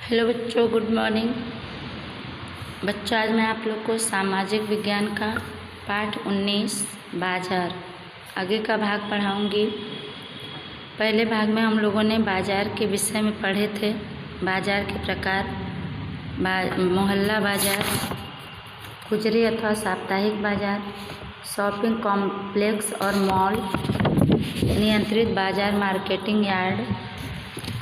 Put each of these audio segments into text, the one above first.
Hello बच्चों, good morning. बच्चों, आज मैं आप लोग को सामाजिक विज्ञान का पाठ 19 बाजार आगे का भाग पढ़ाऊंगी। पहले भाग में हम लोगों ने बाजार के विषय में पढ़े थे। बाजार के प्रकार, मोहल्ला बाजार, खुजरी अथवा साप्ताहिक बाजार, शॉपिंग कॉम्प्लेक्स और मॉल, नियंत्रित बाजार, मार्केटिंग यार्ड,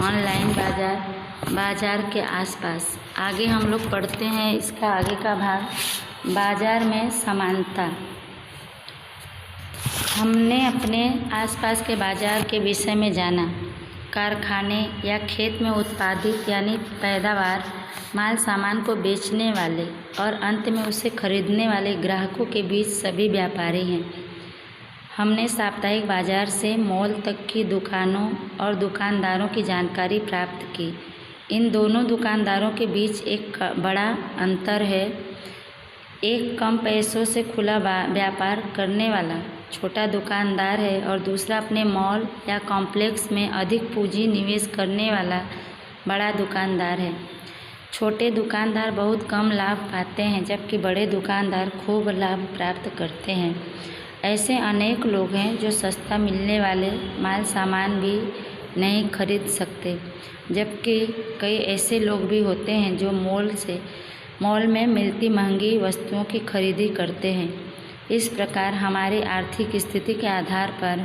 ऑनलाइन बाजार, बाजार के आसपास। आगे हम लोग पढ़ते हैं इसका आगे का भाग, बाजार में समानता। हमने अपने आसपास के बाजार के विषय में जाना। कारखाने या खेत में उत्पादित यानी पैदावार माल सामान को बेचने वाले और अंत में उसे खरीदने वाले ग्राहकों के बीच सभी व्यापारी हैं। हमने साप्ताहिक बाजार से मॉल तक की दुकानों और दुकानदारों की जानकारी प्राप्त की। इन दोनों दुकानदारों के बीच एक बड़ा अंतर है। एक कम पैसों से खुला व्यापार करने वाला छोटा दुकानदार है और दूसरा अपने मॉल या कॉम्प्लेक्स में अधिक पूंजी निवेश करने वाला बड़ा दुकानदार है। छोटे दुकानदार बहुत कम लाभ पाते हैं, जबकि बड़े दुकानदार खूब लाभ प्राप्त करते हैं। ऐसे अनेक लोग हैं जो सस्ता मिलने वाले माल सामान भी नहीं खरीद सकते, जबकि कई ऐसे लोग भी होते हैं जो मॉल में मिलती महंगी वस्तुओं की खरीदी करते हैं। इस प्रकार हमारी आर्थिक स्थिति के आधार पर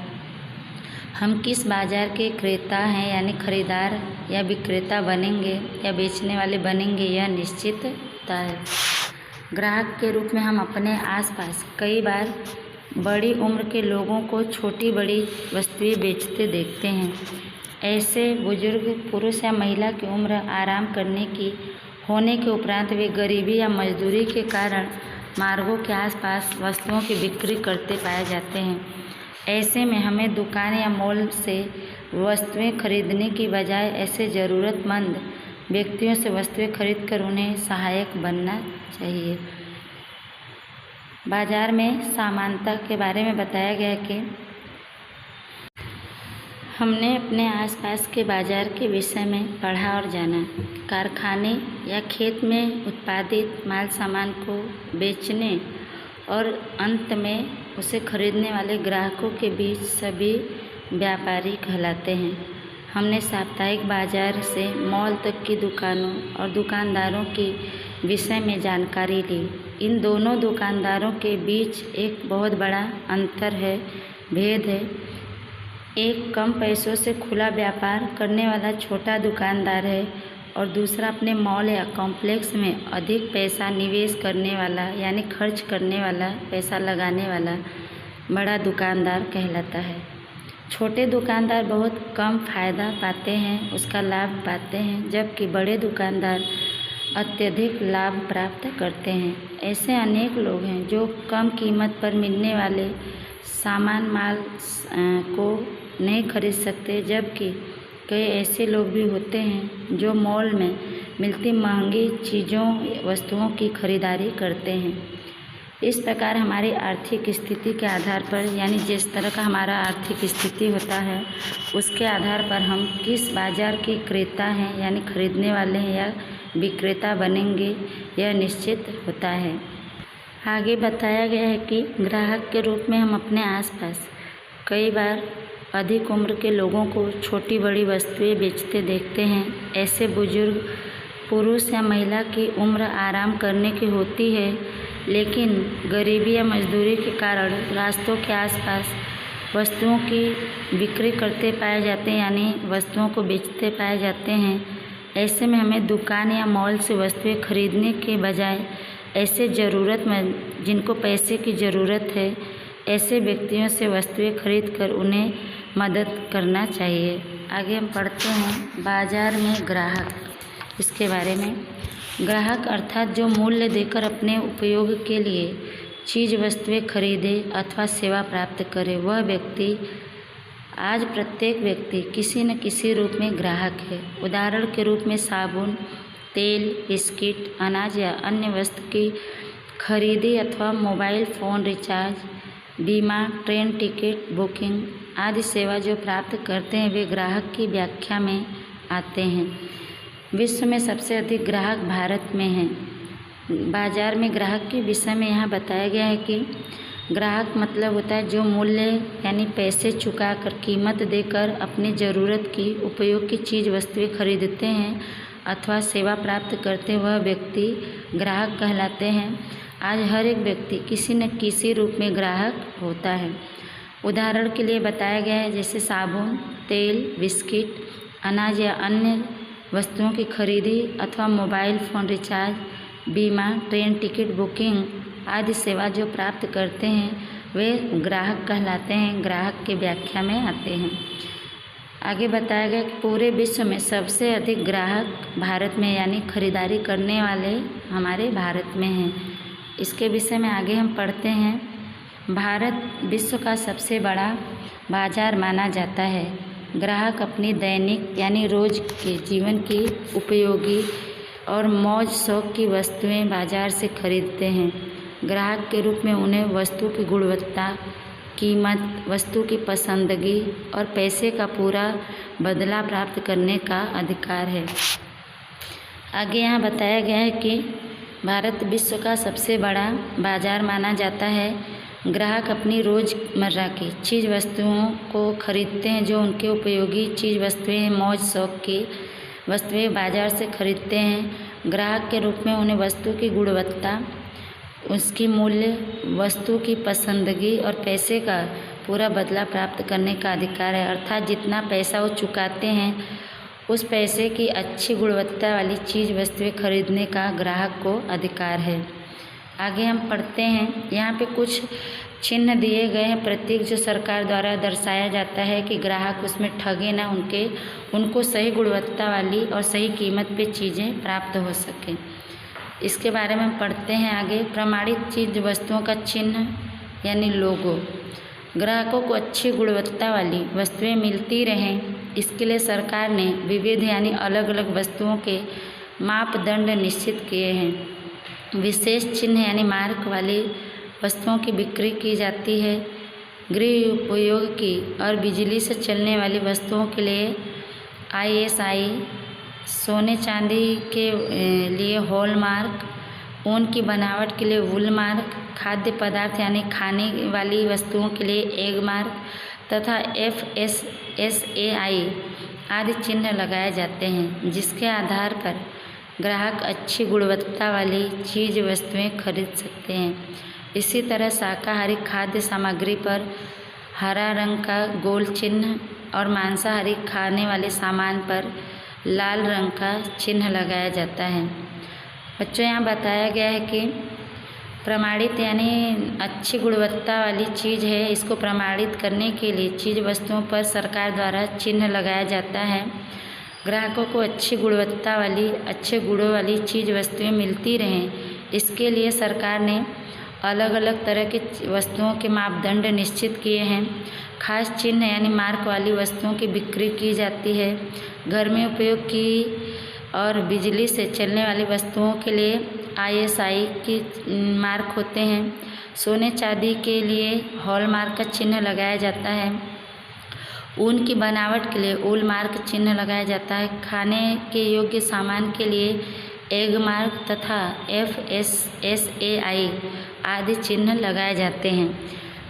हम किस बाजार के क्रेता हैं यानी खरीदार या विक्रेता बनेंगे या बेचने वाले बनेंगे, यह निश्चित होता है। ग्राहक के रूप में हम अपने आसपास कई बार बड़ी उम्र के लोगों को छोटी बड़ी वस्तुएं बेचते देखते हैं। ऐसे बुजुर्ग पुरुष या महिला की उम्र आराम करने की होने के उपरांत वे गरीबी या मजदूरी के कारण मार्गों के आसपास वस्तुओं की बिक्री करते पाए जाते हैं। ऐसे में हमें दुकान या मॉल से वस्तुएं खरीदने की बजाय ऐसे ज़रूरतमंद व्यक्तियों से वस्तुएं खरीदकर उन्हें सहायक बनना चाहिए। बाजार में समानता के बारे में बताया गया है कि हमने अपने आसपास के बाजार के विषय में पढ़ा और जाना। कारखाने या खेत में उत्पादित माल सामान को बेचने और अंत में उसे खरीदने वाले ग्राहकों के बीच सभी व्यापारी कहलाते हैं। हमने साप्ताहिक बाजार से मॉल तक की दुकानों और दुकानदारों के विषय में जानकारी ली। इन दोनों दुकानदारों के बीच एक बहुत बड़ा अंतर है, भेद है। एक कम पैसों से खुला व्यापार करने वाला छोटा दुकानदार है और दूसरा अपने मॉल या कॉम्प्लेक्स में अधिक पैसा निवेश करने वाला यानी खर्च करने वाला, पैसा लगाने वाला बड़ा दुकानदार कहलाता है। छोटे दुकानदार बहुत कम फायदा पाते हैं, उसका लाभ पाते हैं, जबकि बड़े दुकानदार अत्यधिक लाभ प्राप्त करते हैं। ऐसे अनेक लोग हैं जो कम कीमत पर मिलने वाले सामान माल को नहीं खरीद सकते, जबकि कई ऐसे लोग भी होते हैं जो मॉल में मिलती महंगी चीज़ों वस्तुओं की खरीदारी करते हैं। इस प्रकार हमारी आर्थिक स्थिति के आधार पर यानी जिस तरह का हमारा आर्थिक स्थिति होता है उसके आधार पर हम किस बाजार के क्रेता हैं यानी खरीदने वाले हैं या विक्रेता बनेंगे, यह निश्चित होता है। आगे बताया गया है कि ग्राहक के रूप में हम अपने आसपास कई बार अधिक उम्र के लोगों को छोटी बड़ी वस्तुएं बेचते देखते हैं। ऐसे बुजुर्ग पुरुष या महिला की उम्र आराम करने की होती है, लेकिन गरीबी या मजदूरी के कारण रास्तों के आसपास वस्तुओं की बिक्री करते पाए जाते हैं यानी वस्तुओं को बेचते पाए जाते हैं। ऐसे में हमें दुकान या मॉल से वस्तुएं खरीदने के बजाय ऐसे ज़रूरतमंद जिनको पैसे की ज़रूरत है ऐसे व्यक्तियों से वस्तुएं खरीद कर उन्हें मदद करना चाहिए। आगे हम पढ़ते हैं बाजार में ग्राहक, इसके बारे में। ग्राहक अर्थात जो मूल्य देकर अपने उपयोग के लिए चीज़ वस्तुएं खरीदे अथवा सेवा प्राप्त करे, वह व्यक्ति आज प्रत्येक व्यक्ति किसी न किसी रूप में ग्राहक है। उदाहरण के रूप में साबुन, तेल, बिस्किट, अनाज या अन्य वस्तु की खरीदी अथवा मोबाइल फ़ोन रिचार्ज, बीमा, ट्रेन टिकट बुकिंग आदि सेवा जो प्राप्त करते हैं वे ग्राहक की व्याख्या में आते हैं। विश्व में सबसे अधिक ग्राहक भारत में हैं। बाजार में ग्राहक के विषय में यहाँ बताया गया है कि ग्राहक मतलब होता है जो मूल्य यानी पैसे चुकाकर कीमत देकर अपनी ज़रूरत की उपयोग की चीज़ वस्तुएं खरीदते हैं अथवा सेवा प्राप्त करते वह व्यक्ति ग्राहक कहलाते हैं। आज हर एक व्यक्ति किसी न किसी रूप में ग्राहक होता है। उदाहरण के लिए बताया गया है जैसे साबुन, तेल, बिस्किट, अनाज या अन्य वस्तुओं की खरीदी अथवा मोबाइल फ़ोन रिचार्ज, बीमा, ट्रेन टिकट बुकिंग आदि सेवा जो प्राप्त करते हैं वे ग्राहक कहलाते हैं, ग्राहक की व्याख्या में आते हैं। आगे बताया गया कि पूरे विश्व में सबसे अधिक ग्राहक भारत में यानी खरीदारी करने वाले हमारे भारत में हैं। इसके विषय में आगे हम पढ़ते हैं। भारत विश्व का सबसे बड़ा बाजार माना जाता है। ग्राहक अपनी दैनिक यानी रोज़ के जीवन की उपयोगी और मौज शौक की वस्तुएं बाजार से खरीदते हैं। ग्राहक के रूप में उन्हें वस्तु की गुणवत्ता, कीमत, वस्तु की पसंदगी और पैसे का पूरा बदला प्राप्त करने का अधिकार है। आगे यहाँ बताया गया है कि भारत विश्व का सबसे बड़ा बाजार माना जाता है। ग्राहक अपनी रोज़मर्रा की चीज़ वस्तुओं को खरीदते हैं जो उनके उपयोगी चीज़ वस्तुएं मौज शौक की वस्तुएं बाजार से खरीदते हैं। ग्राहक के रूप में उन्हें वस्तु की गुणवत्ता, उसकी मूल्य, वस्तु की पसंदगी और पैसे का पूरा बदला प्राप्त करने का अधिकार है। अर्थात जितना पैसा वो चुकाते हैं उस पैसे की अच्छी गुणवत्ता वाली चीज़ वस्तुएं खरीदने का ग्राहक को अधिकार है। आगे हम पढ़ते हैं। यहाँ पे कुछ चिन्ह दिए गए हैं, प्रतीक जो सरकार द्वारा दर्शाया जाता है कि ग्राहक उसमें ठगे ना, उनको सही गुणवत्ता वाली और सही कीमत पे चीज़ें प्राप्त हो सकें। इसके बारे में हम पढ़ते हैं आगे। प्रमाणित चीज़ वस्तुओं का चिन्ह यानी लोगो। ग्राहकों को अच्छी गुणवत्ता वाली वस्तुएं मिलती रहें, इसके लिए सरकार ने विविध यानी अलग अलग वस्तुओं के मापदंड निश्चित किए हैं। विशेष चिन्ह यानी मार्क वाली वस्तुओं की बिक्री की जाती है। गृह उपयोग की और बिजली से चलने वाली वस्तुओं के लिए ISI, सोने चांदी के लिए हॉलमार्क, ऊन की बनावट के लिए वुल मार्क, खाद्य पदार्थ यानी खाने वाली वस्तुओं के लिए एग मार्क तथा FSSAI आदि चिन्ह लगाए जाते हैं, जिसके आधार पर ग्राहक अच्छी गुणवत्ता वाली चीज़ वस्तुएं खरीद सकते हैं। इसी तरह शाकाहारी खाद्य सामग्री पर हरा रंग का गोल चिन्ह और मांसाहारी खाने वाले सामान पर लाल रंग का चिन्ह लगाया जाता है। बच्चों यहाँ बताया गया है कि प्रमाणित यानी अच्छी गुणवत्ता वाली चीज़ है, इसको प्रमाणित करने के लिए चीज़ वस्तुओं पर सरकार द्वारा चिन्ह लगाया जाता है। ग्राहकों को अच्छी गुणवत्ता वाली, अच्छे गुणों वाली चीज़ वस्तुएं मिलती रहें, इसके लिए सरकार ने अलग अलग तरह की वस्तुओं के मापदंड निश्चित किए हैं। खास चिन्ह यानी मार्क वाली वस्तुओं की बिक्री की जाती है। घर में उपयोग की और बिजली से चलने वाली वस्तुओं के लिए ISI की मार्क होते हैं। सोने चांदी के लिए हॉलमार्क का चिन्ह लगाया जाता है। ऊन की बनावट के लिए वूल मार्क चिन्ह लगाया जाता है। खाने के योग्य सामान के लिए एग मार्क तथा FSSAI आदि चिन्ह लगाए जाते हैं,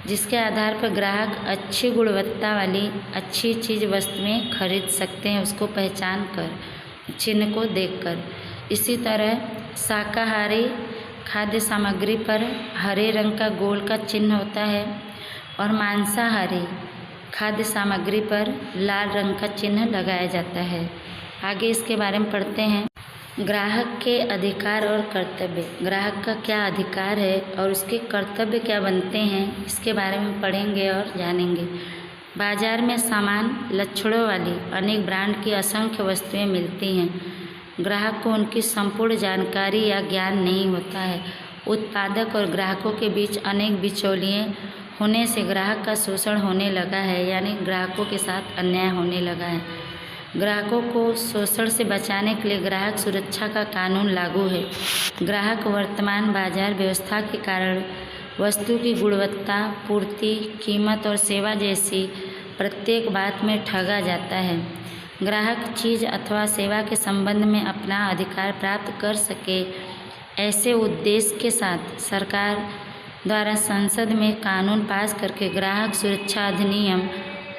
जिसके आधार पर ग्राहक अच्छी गुणवत्ता वाली अच्छी चीज़ वस्तुएं खरीद सकते हैं, उसको पहचान कर, चिन्ह को देखकर। इसी तरह शाकाहारी खाद्य सामग्री पर हरे रंग का गोल का चिन्ह होता है और मांसाहारी खाद्य सामग्री पर लाल रंग का चिन्ह लगाया जाता है। आगे इसके बारे में पढ़ते हैं। ग्राहक के अधिकार और कर्तव्य। ग्राहक का क्या अधिकार है और उसके कर्तव्य क्या बनते हैं, इसके बारे में पढ़ेंगे और जानेंगे। बाजार में समान लक्षणों वाली अनेक ब्रांड की असंख्य वस्तुएं मिलती हैं। ग्राहक को उनकी संपूर्ण जानकारी या ज्ञान नहीं होता है। उत्पादक और ग्राहकों के बीच अनेक बिचौलिए होने से ग्राहक का शोषण होने लगा है, यानी ग्राहकों के साथ अन्याय होने लगा है। ग्राहकों को शोषण से बचाने के लिए ग्राहक सुरक्षा का कानून लागू है। ग्राहक वर्तमान बाजार व्यवस्था के कारण वस्तु की गुणवत्ता, पूर्ति, कीमत और सेवा जैसी प्रत्येक बात में ठगा जाता है। ग्राहक चीज़ अथवा सेवा के संबंध में अपना अधिकार प्राप्त कर सके, ऐसे उद्देश्य के साथ सरकार द्वारा संसद में कानून पास करके ग्राहक सुरक्षा अधिनियम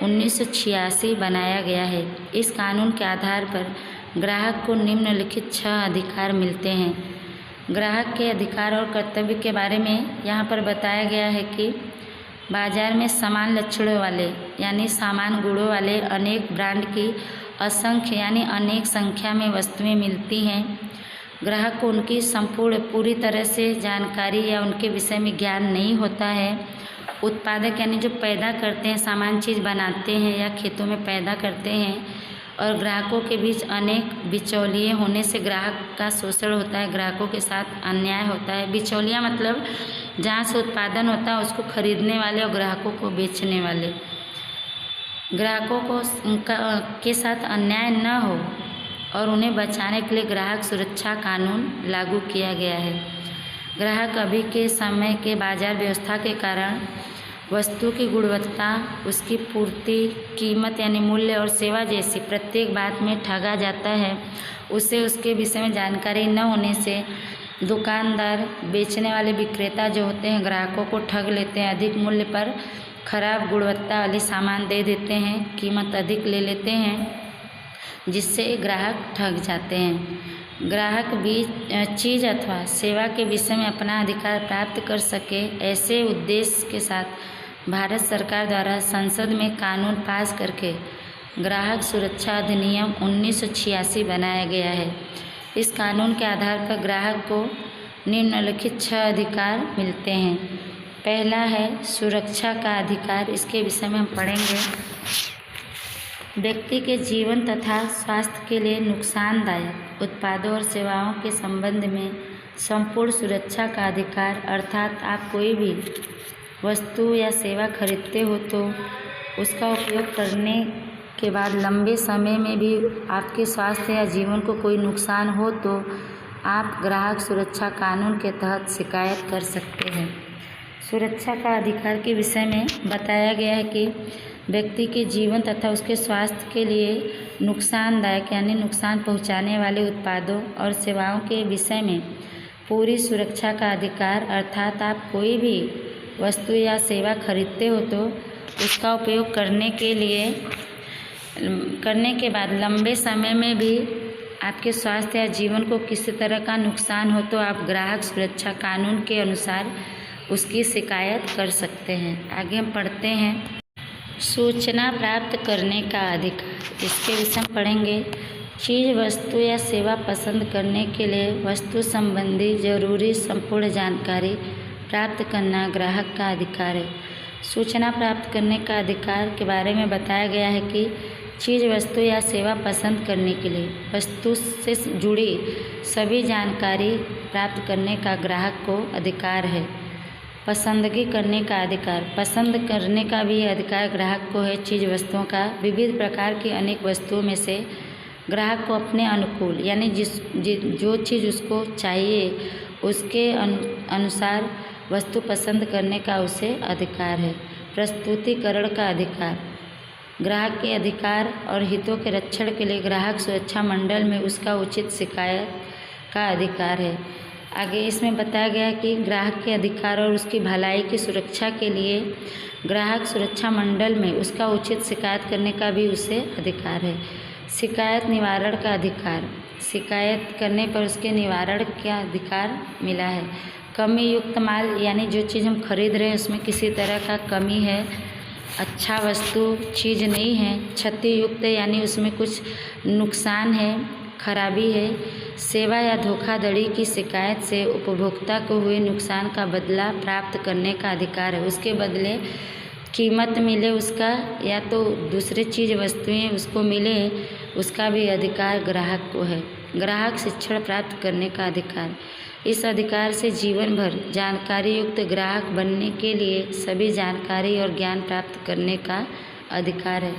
1986 बनाया गया है। इस कानून के आधार पर ग्राहक को निम्नलिखित 6 अधिकार मिलते हैं। ग्राहक के अधिकार और कर्तव्य के बारे में यहाँ पर बताया गया है कि बाजार में समान लक्षणों वाले यानी समान गुणों वाले अनेक ब्रांड की असंख्य यानी अनेक संख्या में वस्तुएं मिलती हैं। ग्राहक को उनकी संपूर्ण पूरी तरह से जानकारी या उनके विषय में ज्ञान नहीं होता है। उत्पादक यानी जो पैदा करते हैं, सामान चीज़ बनाते हैं या खेतों में पैदा करते हैं, और ग्राहकों के बीच अनेक बिचौलिए होने से ग्राहक का शोषण होता है, ग्राहकों के साथ अन्याय होता है। बिचौलिया मतलब जहाँ से उत्पादन होता है उसको खरीदने वाले और ग्राहकों को बेचने वाले। ग्राहकों को के साथ अन्याय न हो और उन्हें बचाने के लिए ग्राहक सुरक्षा कानून लागू किया गया है। ग्राहक अभी के समय के बाजार व्यवस्था के कारण वस्तु की गुणवत्ता, उसकी पूर्ति, कीमत यानी मूल्य और सेवा जैसी प्रत्येक बात में ठगा जाता है। उसे उसके विषय में जानकारी न होने से दुकानदार, बेचने वाले विक्रेता जो होते हैं ग्राहकों को ठग लेते हैं। अधिक मूल्य पर खराब गुणवत्ता वाले सामान दे देते हैं, कीमत अधिक ले लेते हैं, जिससे ग्राहक ठग जाते हैं। ग्राहक भी चीज़ अथवा सेवा के विषय में अपना अधिकार प्राप्त कर सके, ऐसे उद्देश्य के साथ भारत सरकार द्वारा संसद में कानून पास करके ग्राहक सुरक्षा अधिनियम 1986 बनाया गया है। इस कानून के आधार पर ग्राहक को निम्नलिखित 6 अधिकार मिलते हैं। पहला है सुरक्षा का अधिकार। इसके विषय में हम पढ़ेंगे। व्यक्ति के जीवन तथा स्वास्थ्य के लिए नुकसानदायक उत्पादों और सेवाओं के संबंध में संपूर्ण सुरक्षा का अधिकार, अर्थात आप कोई भी वस्तु या सेवा खरीदते हो तो उसका उपयोग करने के बाद लंबे समय में भी आपके स्वास्थ्य या जीवन को कोई नुकसान हो तो आप ग्राहक सुरक्षा कानून के तहत शिकायत कर सकते हैं। सुरक्षा का अधिकार के विषय में बताया गया है कि व्यक्ति के जीवन तथा उसके स्वास्थ्य के लिए नुकसानदायक यानी नुकसान पहुंचाने वाले उत्पादों और सेवाओं के विषय में पूरी सुरक्षा का अधिकार, अर्थात आप कोई भी वस्तु या सेवा खरीदते हो तो उसका उपयोग करने के बाद लंबे समय में भी आपके स्वास्थ्य या जीवन को किसी तरह का नुकसान हो तो आप ग्राहक सुरक्षा कानून के अनुसार उसकी शिकायत कर सकते हैं। आगे हम पढ़ते हैं सूचना प्राप्त करने का अधिकार। इसके विषय में पढ़ेंगे। चीज़, वस्तु या सेवा पसंद करने के लिए वस्तु संबंधी जरूरी संपूर्ण जानकारी प्राप्त करना ग्राहक का अधिकार है। सूचना प्राप्त करने का अधिकार के बारे में बताया गया है कि चीज़, वस्तु या सेवा पसंद करने के लिए वस्तु से जुड़ी सभी जानकारी प्राप्त करने का ग्राहक को अधिकार है। पसंदगी करने का अधिकार। पसंद करने का भी अधिकार ग्राहक को है। चीज़ वस्तुओं का विविध प्रकार की अनेक वस्तुओं में से ग्राहक को अपने अनुकूल यानी जो चीज़ उसको चाहिए उसके अनुसार वस्तु पसंद करने का उसे अधिकार है। प्रस्तुतिकरण का अधिकार। ग्राहक के अधिकार और हितों के रक्षण के लिए ग्राहक सुरक्षा मंडल में उसका उचित शिकायत का अधिकार है। आगे इसमें बताया गया है कि ग्राहक के अधिकार और उसकी भलाई की सुरक्षा के लिए ग्राहक सुरक्षा मंडल में उसका उचित शिकायत करने का भी उसे अधिकार है। शिकायत निवारण का अधिकार। शिकायत करने पर उसके निवारण का अधिकार मिला है। कमी युक्त माल यानी जो चीज़ हम खरीद रहे हैं उसमें किसी तरह का कमी है, अच्छा वस्तु चीज़ नहीं है। क्षति युक्त यानी उसमें कुछ नुकसान है, खराबी है। सेवा या धोखाधड़ी की शिकायत से उपभोक्ता को हुए नुकसान का बदला प्राप्त करने का अधिकार है। उसके बदले कीमत मिले उसका या तो दूसरी चीज़ वस्तुएं उसको मिले, उसका भी अधिकार ग्राहक को है। ग्राहक शिक्षण प्राप्त करने का अधिकार। इस अधिकार से जीवन भर जानकारी युक्त ग्राहक बनने के लिए सभी जानकारी और ज्ञान प्राप्त करने का अधिकार है।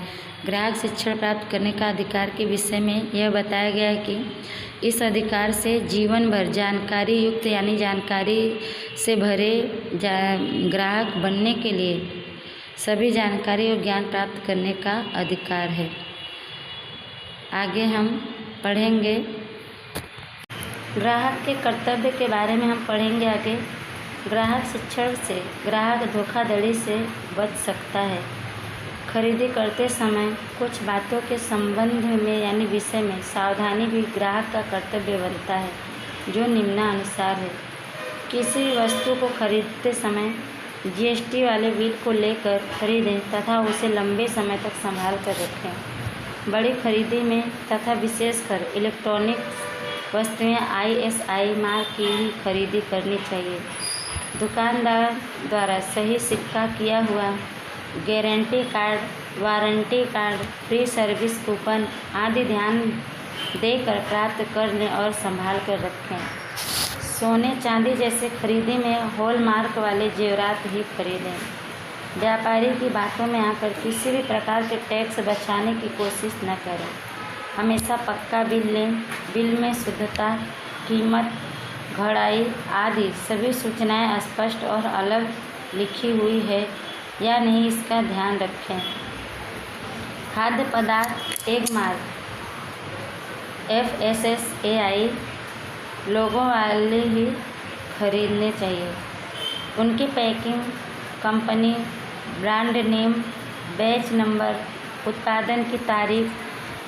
ग्राहक शिक्षण प्राप्त करने का अधिकार के विषय में यह बताया गया है कि इस अधिकार से जीवन भर जानकारी युक्त यानी जानकारी से भरे ग्राहक बनने के लिए सभी जानकारी और ज्ञान प्राप्त करने का अधिकार है। आगे हम पढ़ेंगे ग्राहक के कर्तव्य के बारे में। हम पढ़ेंगे आगे। ग्राहक शिक्षण से ग्राहक धोखाधड़ी से बच सकता है। खरीदी करते समय कुछ बातों के संबंध में यानी विषय में सावधानी भी ग्राहक का कर्तव्य बनता है, जो निम्नानुसार है। किसी वस्तु को खरीदते समय जीएसटी वाले बिल को लेकर खरीदें तथा उसे लंबे समय तक संभाल कर रखें। बड़ी खरीदी में तथा विशेषकर इलेक्ट्रॉनिक वस्तुएं ISI मार्क की ही खरीदी करनी चाहिए। दुकानदार द्वारा सही सिक्का किया हुआ guarantee card, warranty card, free service coupon आदि ध्यान देकर प्राप्त कर लें और संभाल कर रखें। सोने चांदी जैसे खरीदी में हॉलमार्क वाले जेवरात ही खरीदें। व्यापारी की बातों में आकर किसी भी प्रकार के टैक्स बचाने की कोशिश न करें। हमेशा पक्का बिल लें। बिल में शुद्धता, कीमत, घड़ाई आदि सभी सूचनाएं स्पष्ट और अलग लिखी हुई है या नहीं, इसका ध्यान रखें। खाद्य पदार्थ एक मार्क FSSAI लोगों वाले ही खरीदने चाहिए। उनकी packing, company, brand name, batch number, उत्पादन की तारीख,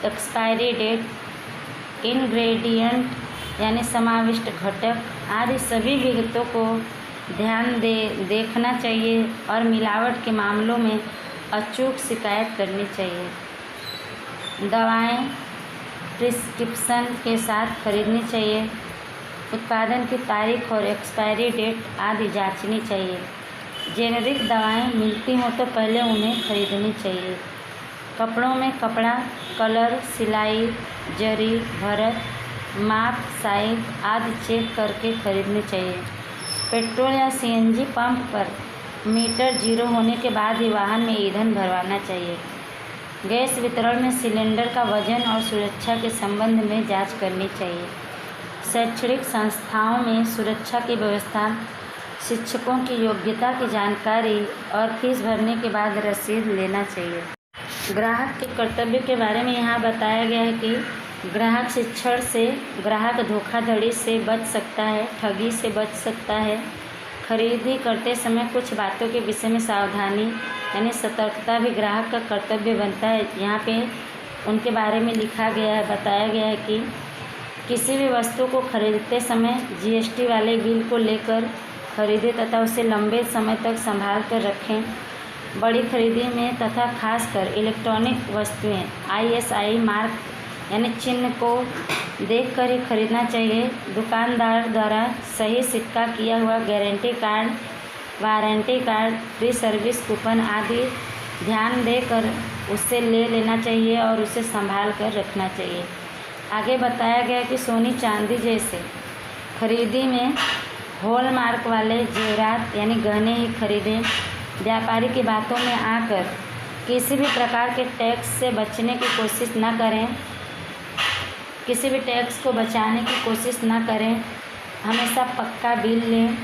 एक्सपायरी डेट, इंग्रेडिएंट यानी समाविष्ट घटक आदि सभी विगतों को ध्यान देखना चाहिए और मिलावट के मामलों में अचूक शिकायत करनी चाहिए। दवाएं प्रिस्क्रिप्शन के साथ खरीदनी चाहिए। उत्पादन की तारीख और एक्सपायरी डेट आदि जांचनी चाहिए। जेनेरिक दवाएं मिलती हों तो पहले उन्हें खरीदनी चाहिए। कपड़ों में कपड़ा, कलर, सिलाई, जरी, भरत, माप, साइज आदि चेक करके खरीदनी चाहिए। पेट्रोल या CNG पंप पर मीटर जीरो होने के बाद ही वाहन में ईंधन भरवाना चाहिए। गैस वितरण में सिलेंडर का वजन और सुरक्षा के संबंध में जांच करनी चाहिए। शैक्षणिक संस्थाओं में सुरक्षा की व्यवस्था, शिक्षकों की योग्यता की जानकारी और फीस भरने के बाद रसीद लेना चाहिए। ग्राहक के कर्तव्य के बारे में यहाँ बताया गया है कि ग्राहक शिक्षण से ग्राहक धोखाधड़ी से बच सकता है, ठगी से बच सकता है। खरीदी करते समय कुछ बातों के विषय में सावधानी यानी सतर्कता भी ग्राहक का कर्तव्य बनता है। यहाँ पे उनके बारे में लिखा गया है, बताया गया है कि किसी भी वस्तु को खरीदते समय GST वाले बिल को लेकर खरीदें तथा उसे लंबे समय तक संभाल कर रखें। बड़ी खरीदी में तथा खासकर इलेक्ट्रॉनिक वस्तुएं ISI मार्क यानी चिन्ह को देखकर ही खरीदना चाहिए। दुकानदार द्वारा सही सिक्का किया हुआ guarantee card, warranty card, free service coupon आदि ध्यान देकर उसे ले लेना चाहिए और उसे संभाल कर रखना चाहिए। आगे बताया गया कि सोने चांदी जैसे खरीदी में हॉलमार्क वाले जेवरात यानी गहने ही खरीदें। व्यापारी की बातों में आकर किसी भी प्रकार के टैक्स से बचने की कोशिश न करें। किसी भी टैक्स को बचाने की कोशिश न करें। हमेशा पक्का बिल लें।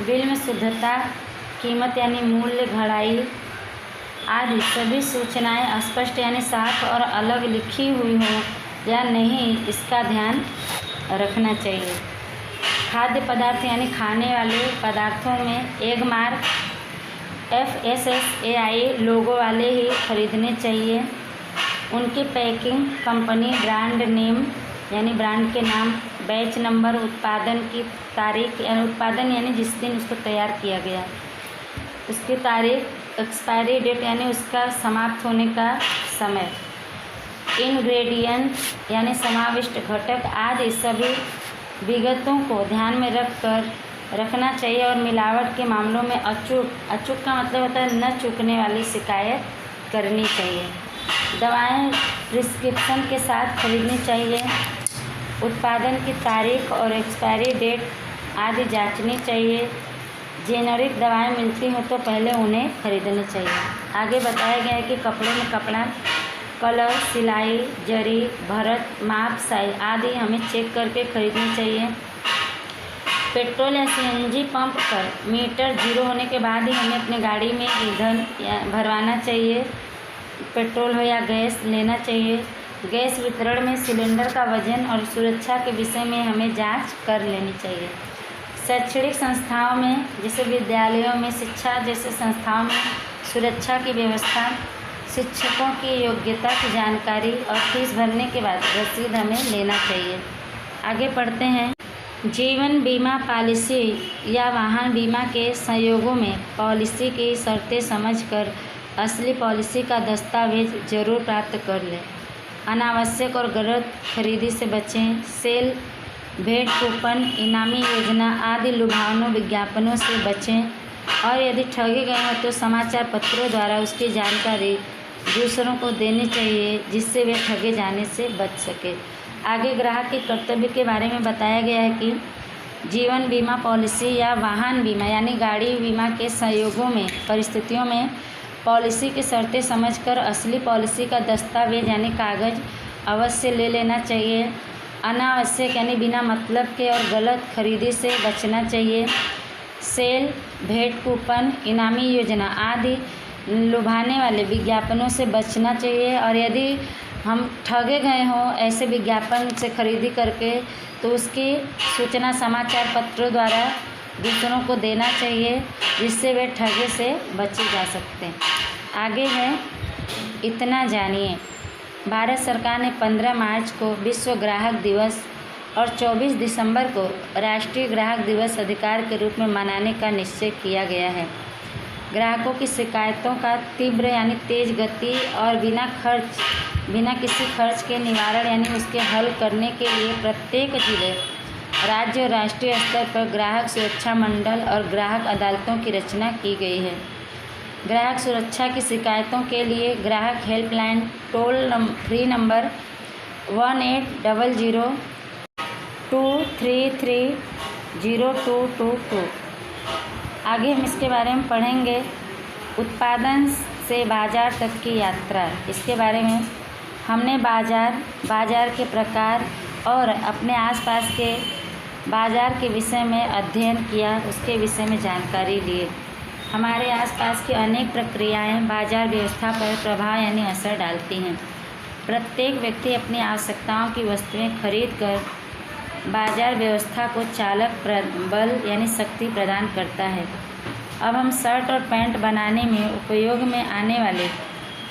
बिल में शुद्धता, कीमत यानी मूल्य, घड़ाई आदि सभी सूचनाएं स्पष्ट यानी साफ और अलग लिखी हुई हों या नहीं, इसका ध्यान रखना चाहिए। खाद्य पदार्थ यानी खाने वाले पदार्थों में एक मार्क FSSAI लोगो वाले ही खरीदने चाहिए। उनकी पैकिंग, कंपनी, ब्रांड नेम यानी ब्रांड के नाम, बैच नंबर, उत्पादन की तारीख यानी उत्पादन यानी जिस दिन उसको तैयार किया गया, उसकी तारीख, एक्सपायरी डेट यानी उसका समाप्त होने का समय, इंग्रेडिएंट यानी समाविष्ट घटक आदि सभी विगतों को ध्यान में रखना चाहिए और मिलावट के मामलों में अचूक का मतलब होता है न चूकने वाली शिकायत करनी चाहिए। दवाएं प्रिस्क्रिप्शन के साथ खरीदनी चाहिए। उत्पादन की तारीख और एक्सपायरी डेट आदि जांचनी चाहिए। जेनेरिक दवाएं मिलती हो तो पहले उन्हें खरीदनी चाहिए। आगे बताया गया है कि कपड़ों में कपड़ा, कलर, सिलाई, जरी, भरत, माप, साइज आदि हमें चेक करके खरीदनी चाहिए। पेट्रोल या CNG पंप पर मीटर जीरो होने के बाद ही हमें अपनी गाड़ी में ईंधन भरवाना चाहिए। पेट्रोल हो या गैस लेना चाहिए। गैस वितरण में सिलेंडर का वजन और सुरक्षा के विषय में हमें जांच कर लेनी चाहिए। शैक्षणिक संस्थाओं में जैसे विद्यालयों में, शिक्षा जैसे संस्थाओं में सुरक्षा की व्यवस्था, शिक्षकों की योग्यता की जानकारी और फीस भरने के बाद रसीद हमें लेना चाहिए। आगे पढ़ते हैं। जीवन बीमा पॉलिसी या वाहन बीमा के संयोगों में पॉलिसी की शर्तें समझकर असली पॉलिसी का दस्तावेज जरूर प्राप्त कर लें। अनावश्यक और गलत खरीदी से बचें। सेल, भेंट, कूपन, इनामी योजना आदि लुभावनों विज्ञापनों से बचें और यदि ठगे गए हो तो समाचार पत्रों द्वारा उसकी जानकारी दूसरों को देनी चाहिए जिससे वे ठगे जाने से बच सके। आगे ग्राहक के कर्तव्य के बारे में बताया गया है कि जीवन बीमा पॉलिसी या वाहन बीमा यानी गाड़ी बीमा के संयोगों में परिस्थितियों में पॉलिसी की शर्तें समझकर असली पॉलिसी का दस्तावेज यानी कागज़ अवश्य ले लेना चाहिए। अनावश्यक यानी बिना मतलब के और गलत खरीदी से बचना चाहिए। सेल, भेंट, कूपन, इनामी योजना आदि लुभाने वाले विज्ञापनों से बचना चाहिए और यदि हम ठगे गए हों ऐसे विज्ञापन से खरीदी करके तो उसकी सूचना समाचार पत्रों द्वारा दूसरों को देना चाहिए जिससे वे ठगे से बचे जा सकते हैं। आगे है इतना जानिए। भारत सरकार ने 15 मार्च को विश्व ग्राहक दिवस और 24 दिसंबर को राष्ट्रीय ग्राहक दिवस अधिकार के रूप में मनाने का निश्चय किया गया है। ग्राहकों की शिकायतों का तीव्र यानी तेज गति और बिना किसी खर्च के निवारण यानी उसके हल करने के लिए प्रत्येक जिले, राज्य और राष्ट्रीय स्तर पर ग्राहक सुरक्षा मंडल और ग्राहक अदालतों की रचना की गई है। ग्राहक सुरक्षा की शिकायतों के लिए ग्राहक हेल्पलाइन टोल फ्री नंबर 1800-233-0222। आगे हम इसके बारे में पढ़ेंगे। उत्पादन से बाजार तक की यात्रा, इसके बारे में हमने बाजार के प्रकार और अपने आसपास के बाजार के विषय में अध्ययन किया, उसके विषय में जानकारी लिए। हमारे आसपास की अनेक प्रक्रियाएं बाजार व्यवस्था पर प्रभाव यानी असर डालती हैं। प्रत्येक व्यक्ति अपनी आवश्यकताओं की वस्तुएं खरीद कर बाजार व्यवस्था को चालक बल यानी शक्ति प्रदान करता है। अब हम शर्ट और पैंट बनाने में उपयोग में आने वाले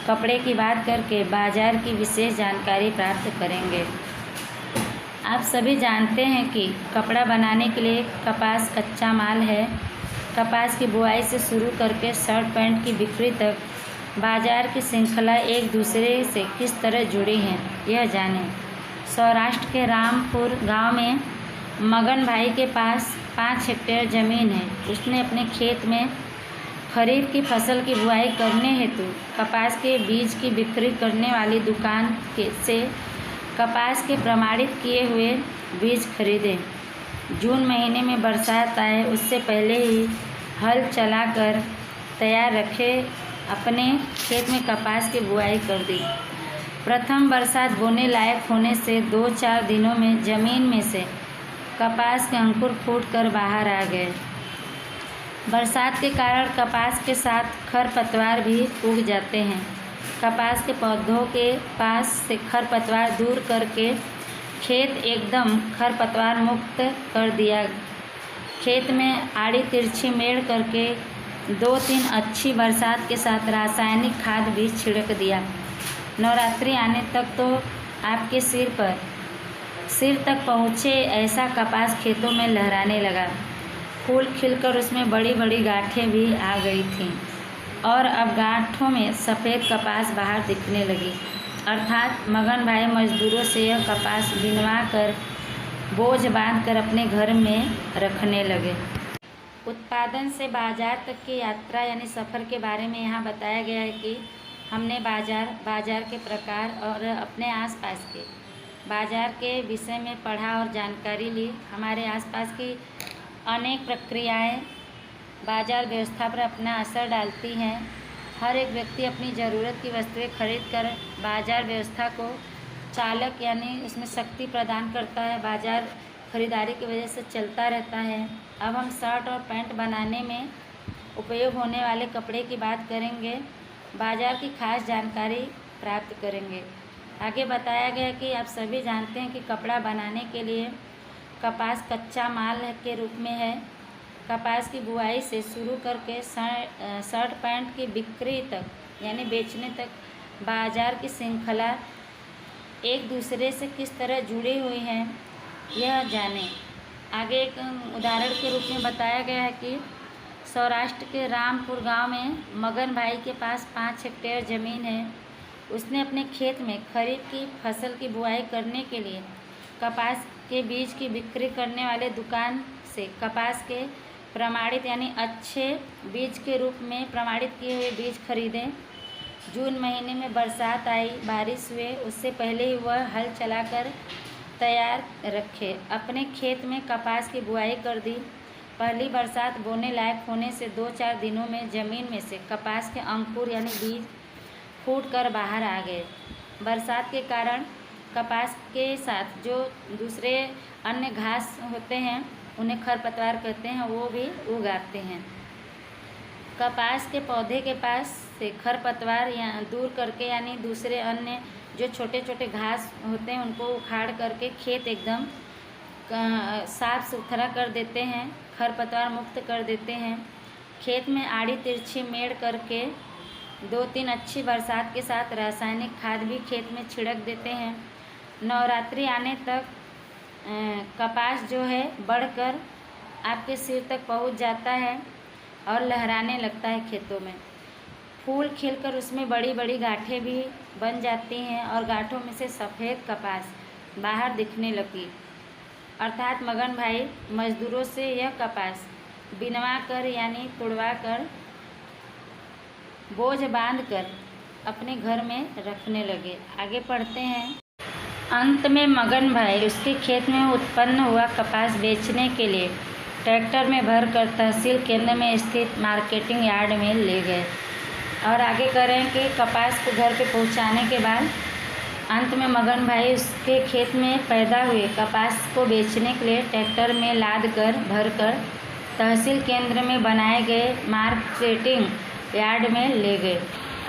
कपड़े की बात करके बाजार की विशेष जानकारी प्राप्त करेंगे। आप सभी जानते हैं कि कपड़ा बनाने के लिए कपास कच्चा माल है। कपास की बुआई से शुरू करके शर्ट पैंट की बिक्री तक बाजार की श्रृंखला एक दूसरे से किस तरह जुड़ी है यह जानें। सौराष्ट्र के रामपुर गांव में मगन भाई के पास 5 हेक्टेयर ज़मीन है। उसने अपने खेत में खरीफ की फसल की बुआई करने हेतु कपास के बीज की बिक्री करने वाली दुकान से कपास के प्रमाणित किए हुए बीज खरीदे। जून महीने में बरसात आए उससे पहले ही हल चलाकर तैयार रखे अपने खेत में कपास की बुआई कर दी। प्रथम बरसात बोने लायक होने से 2-4 दिनों में ज़मीन में से कपास के अंकुर फूटकर बाहर आ गए। बरसात के कारण कपास के साथ खरपतवार भी उग जाते हैं। कपास के पौधों के पास से खरपतवार दूर करके खेत एकदम खरपतवार मुक्त कर दिया। खेत में आड़ी तिरछी मेड़ करके 2-3 अच्छी बरसात के साथ रासायनिक खाद भी छिड़क दिया। नवरात्रि आने तक तो आपके सिर तक पहुँचे ऐसा कपास खेतों में लहराने लगा। फूल खिलकर उसमें बड़ी बड़ी गांठें भी आ गई थीं और अब गांठों में सफ़ेद कपास बाहर दिखने लगी। अर्थात मगन भाई मजदूरों से यह कपास बिनवा कर बोझ बांध कर अपने घर में रखने लगे। उत्पादन से बाजार तक की यात्रा यानी सफ़र के बारे में यहाँ बताया गया है कि हमने बाजार के प्रकार और अपने आसपास के बाजार के विषय में पढ़ा और जानकारी ली। हमारे आसपास की अनेक प्रक्रियाएं बाजार व्यवस्था पर अपना असर डालती हैं। हर एक व्यक्ति अपनी ज़रूरत की वस्तुएं खरीद कर बाजार व्यवस्था को चालक यानी उसमें शक्ति प्रदान करता है। बाजार खरीदारी की वजह से चलता रहता है। अब हम शर्ट और पैंट बनाने में उपयोग होने वाले कपड़े की बात करेंगे। बाजार की खास जानकारी प्राप्त करेंगे। आगे बताया गया कि आप सभी जानते हैं कि कपड़ा बनाने के लिए कपास कच्चा माल के रूप में है। कपास की बुआई से शुरू करके शर्ट पैंट की बिक्री तक यानी बेचने तक बाजार की श्रृंखला एक दूसरे से किस तरह जुड़ी हुई हैं यह जानें। आगे एक उदाहरण के रूप में बताया गया है कि सौराष्ट्र के रामपुर गांव में मगन भाई के पास 5 हेक्टेयर ज़मीन है। उसने अपने खेत में खरीफ की फसल की बुआई करने के लिए कपास के बीज की बिक्री करने वाले दुकान से कपास के प्रमाणित यानी अच्छे बीज के रूप में प्रमाणित किए हुए बीज खरीदे। जून महीने में बरसात आई, बारिश हुए उससे पहले ही वह हल चलाकर तैयार रखे अपने खेत में कपास की बुआई कर दी। पहली बरसात बोने लायक होने से 2-4 दिनों में ज़मीन में से कपास के अंकुर यानी बीज फूट कर बाहर आ गए। बरसात के कारण कपास के साथ जो दूसरे अन्य घास होते हैं उन्हें खरपतवार कहते हैं, वो भी उग आते हैं। कपास के पौधे के पास से खरपतवार या दूर करके यानी दूसरे अन्य जो छोटे छोटे घास होते हैं उनको उखाड़ करके खेत एकदम साफ सुथरा कर देते हैं, खरपतवार मुक्त कर देते हैं। खेत में आड़ी तिरछी मेड़ करके 2-3 अच्छी बरसात के साथ रासायनिक खाद भी खेत में छिड़क देते हैं। नवरात्रि आने तक कपास जो है बढ़कर आपके सिर तक पहुंच जाता है और लहराने लगता है खेतों में। फूल खिलकर उसमें बड़ी बड़ी गांठें भी बन जाती हैं और गांठों में से सफ़ेद कपास बाहर दिखने लगी। अर्थात मगन भाई मजदूरों से यह कपास बिनवा कर यानी तुड़वा कर बोझ बांधकर अपने घर में रखने लगे। आगे पढ़ते हैं। अंत में मगन भाई उसके खेत में उत्पन्न हुआ कपास बेचने के लिए ट्रैक्टर में भरकर तहसील केंद्र में स्थित मार्केटिंग यार्ड में ले गए। और आगे करें कि कपास को घर पे पहुंचाने के बाद अंत में मगन भाई उसके खेत में पैदा हुए कपास को बेचने के लिए ट्रैक्टर में लाद कर भरकर तहसील केंद्र में बनाए गए मार्केटिंग यार्ड में ले गए।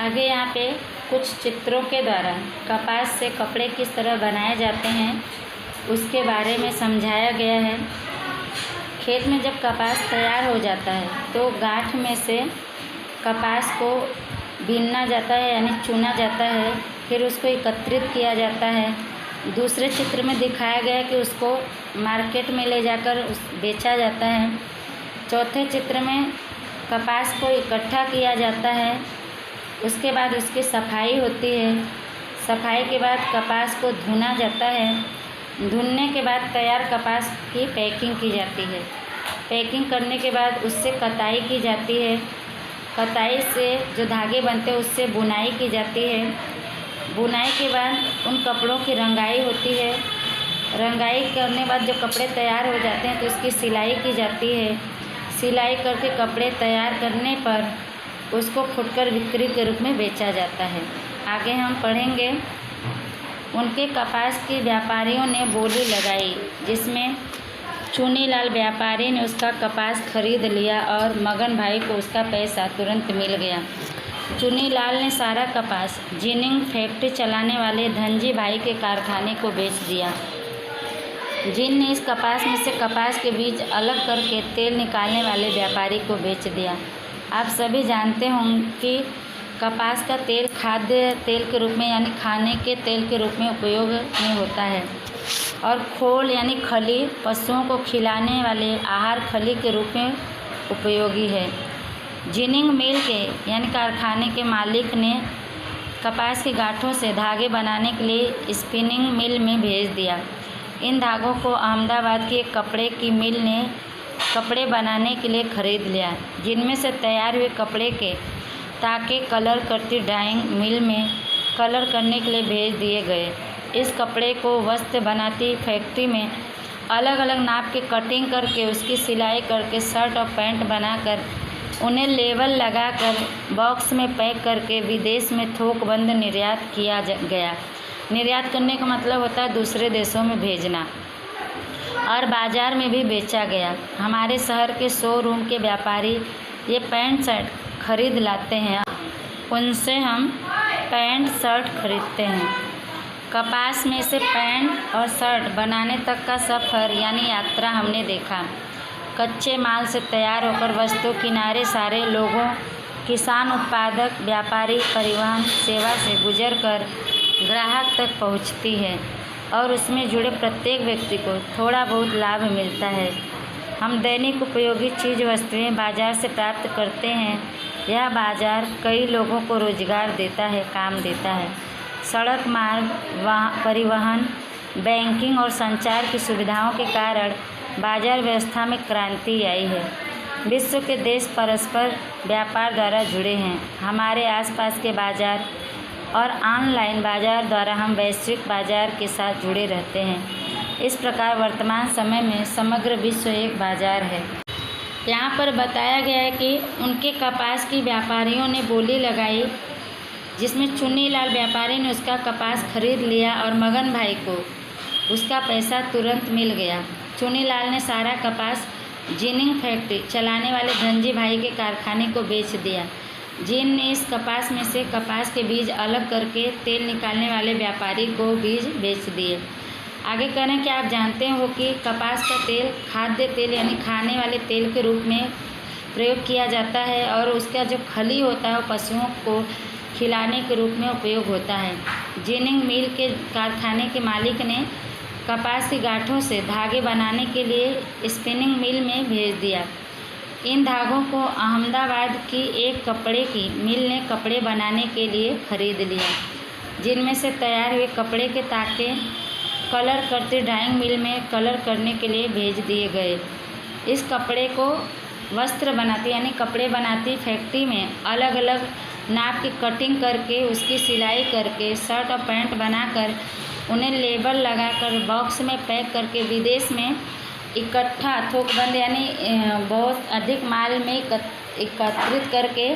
आगे यहाँ पे कुछ चित्रों के द्वारा कपास से कपड़े किस तरह बनाए जाते हैं उसके बारे में समझाया गया है। खेत में जब कपास तैयार हो जाता है तो गांठ में से कपास को बीनना जाता है यानी चुना जाता है, फिर उसको एकत्रित किया जाता है। दूसरे चित्र में दिखाया गया कि उसको मार्केट में ले जाकर बेचा जाता है। चौथे चित्र में कपास को इकट्ठा किया जाता है, उसके बाद उसकी सफाई होती है। सफाई के बाद कपास को धुना जाता है। धुलने के बाद तैयार कपास की पैकिंग की जाती है। पैकिंग करने के बाद उससे कताई की जाती है। कताई से जो धागे बनते हैं उससे बुनाई की जाती है। बुनाई के बाद उन कपड़ों की रंगाई होती है। रंगाई करने बाद जब कपड़े तैयार हो जाते हैं तो उसकी सिलाई की जाती है। सिलाई करके कपड़े तैयार करने पर उसको फुटकर बिक्री के रूप में बेचा जाता है। आगे हम पढ़ेंगे। उनके कपास के व्यापारियों ने बोली लगाई जिसमें चुनीलाल व्यापारी ने उसका कपास खरीद लिया और मगन भाई को उसका पैसा तुरंत मिल गया। चुनीलाल ने सारा कपास जिनिंग फैक्ट्री चलाने वाले धनजी भाई के कारखाने को बेच दिया, जिन ने इस कपास में से कपास के बीज अलग करके तेल निकालने वाले व्यापारी को बेच दिया। आप सभी जानते होंगे कि कपास का तेल खाद्य तेल के रूप में यानी खाने के तेल के रूप में उपयोग में होता है और खोल यानी खली पशुओं को खिलाने वाले आहार खली के रूप में उपयोगी है। जिनिंग मिल के यानी कारखाने के मालिक ने कपास की गांठों से धागे बनाने के लिए स्पिनिंग मिल में भेज दिया। इन धागों को अहमदाबाद की एक कपड़े की मिल ने कपड़े बनाने के लिए खरीद लिया, जिनमें से तैयार हुए कपड़े के ताके कलर करती डाइंग मिल में कलर करने के लिए भेज दिए गए। इस कपड़े को वस्त्र बनाती फैक्ट्री में अलग अलग नाप के कटिंग करके उसकी सिलाई करके शर्ट और पैंट बनाकर उन्हें लेबल लगाकर बॉक्स में पैक करके विदेश में थोकबंद निर्यात किया गया। निर्यात करने का मतलब होता है दूसरे देशों में भेजना और बाज़ार में भी बेचा गया। हमारे शहर के शोरूम के व्यापारी ये पैंट शर्ट खरीद लाते हैं, उनसे हम पैंट शर्ट खरीदते हैं। कपास में से पैंट और शर्ट बनाने तक का सफ़र यानी यात्रा हमने देखा। कच्चे माल से तैयार होकर वस्तु किनारे सारे लोगों, किसान, उत्पादक, व्यापारी, परिवहन सेवा से गुजरकर ग्राहक तक पहुंचती है और उसमें जुड़े प्रत्येक व्यक्ति को थोड़ा बहुत लाभ मिलता है। हम दैनिक उपयोगी चीज़ वस्तुएं बाज़ार से प्राप्त करते हैं। यह बाज़ार कई लोगों को रोजगार देता है, काम देता है। सड़क मार्ग, परिवहन, बैंकिंग और संचार की सुविधाओं के कारण बाज़ार व्यवस्था में क्रांति आई है। विश्व के देश परस्पर व्यापार द्वारा जुड़े हैं। हमारे आसपास के बाज़ार और ऑनलाइन बाज़ार द्वारा हम वैश्विक बाज़ार के साथ जुड़े रहते हैं। इस प्रकार वर्तमान समय में समग्र विश्व एक बाज़ार है। यहाँ पर बताया गया है कि उनके कपास की व्यापारियों ने बोली लगाई, जिसमें चुन्नीलाल व्यापारी ने उसका कपास खरीद लिया और मगन भाई को उसका पैसा तुरंत मिल गया। चुन्नीलाल ने सारा कपास जिनिंग फैक्ट्री चलाने वाले धनजी भाई के कारखाने को बेच दिया। जिन ने इस कपास में से कपास के बीज अलग करके तेल निकालने वाले व्यापारी को बीज बेच दिए। आगे कह रहे हैं कि आप जानते हो कि कपास का तेल खाद्य तेल यानी खाने वाले तेल के रूप में प्रयोग किया जाता है और उसका जो खली होता है वो पशुओं को खिलाने के रूप में उपयोग होता है। जिनिंग मिल के कारखाने के मालिक ने कपास की गांठों से धागे बनाने के लिए स्पिनिंग मिल में भेज दिया। इन धागों को अहमदाबाद की एक कपड़े की मिल ने कपड़े बनाने के लिए खरीद लिया, जिनमें से तैयार हुए कपड़े के ताके कलर करती डाइंग मिल में कलर करने के लिए भेज दिए गए। इस कपड़े को वस्त्र बनाती यानी कपड़े बनाती फैक्ट्री में अलग अलग नाप की कटिंग करके उसकी सिलाई करके शर्ट और पैंट बनाकर उन्हें लेबल लगाकर बॉक्स में पैक करके विदेश में इकट्ठा थोकबंद यानी बहुत अधिक माल में एकत्रित करके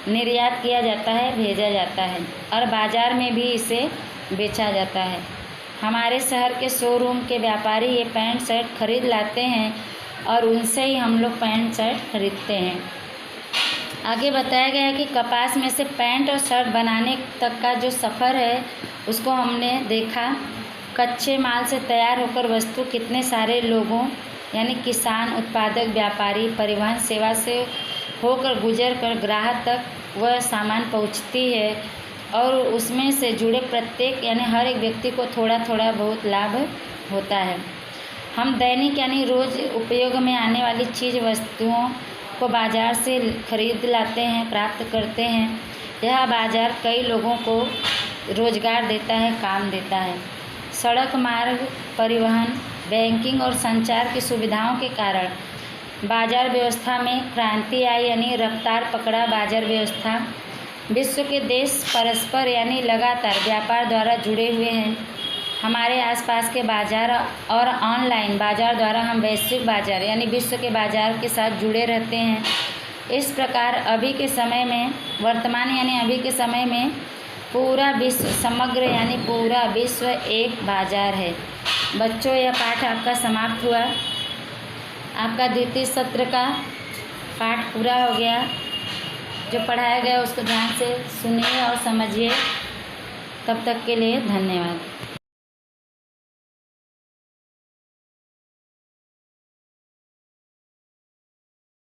निर्यात किया जाता है, भेजा जाता है और बाज़ार में भी इसे बेचा जाता है। हमारे शहर के शोरूम के व्यापारी ये पैंट शर्ट खरीद लाते हैं और उनसे ही हम लोग पैंट शर्ट खरीदते हैं। आगे बताया गया है कि कपास में से पैंट और शर्ट बनाने तक का जो सफ़र है उसको हमने देखा। कच्चे माल से तैयार होकर वस्तु कितने सारे लोगों यानी किसान, उत्पादक, व्यापारी, परिवहन सेवा से होकर गुजर कर ग्राहक तक वह सामान पहुंचती है और उसमें से जुड़े प्रत्येक यानी हर एक व्यक्ति को थोड़ा थोड़ा बहुत लाभ होता है। हम दैनिक यानी रोज़ उपयोग में आने वाली चीज़ वस्तुओं को बाज़ार से खरीद लाते हैं, प्राप्त करते हैं। यह बाज़ार कई लोगों को रोजगार देता है, काम देता है। सड़क मार्ग, परिवहन, बैंकिंग और संचार की सुविधाओं के कारण बाज़ार व्यवस्था में क्रांति आई यानी रफ्तार पकड़ा बाज़ार व्यवस्था। विश्व के देश परस्पर यानी लगातार व्यापार द्वारा जुड़े हुए हैं। हमारे आसपास के बाज़ार और ऑनलाइन बाज़ार द्वारा हम वैश्विक बाज़ार यानी विश्व के बाज़ार के साथ जुड़े रहते हैं। इस प्रकार अभी के समय में वर्तमान यानी अभी के समय में पूरा विश्व समग्र यानी पूरा विश्व एक बाज़ार है। बच्चों, यह पाठ आपका समाप्त हुआ। आपका द्वितीय सत्र का पाठ पूरा हो गया। जो पढ़ाया गया उसको ध्यान से सुनिए और समझिए। तब तक के लिए धन्यवाद।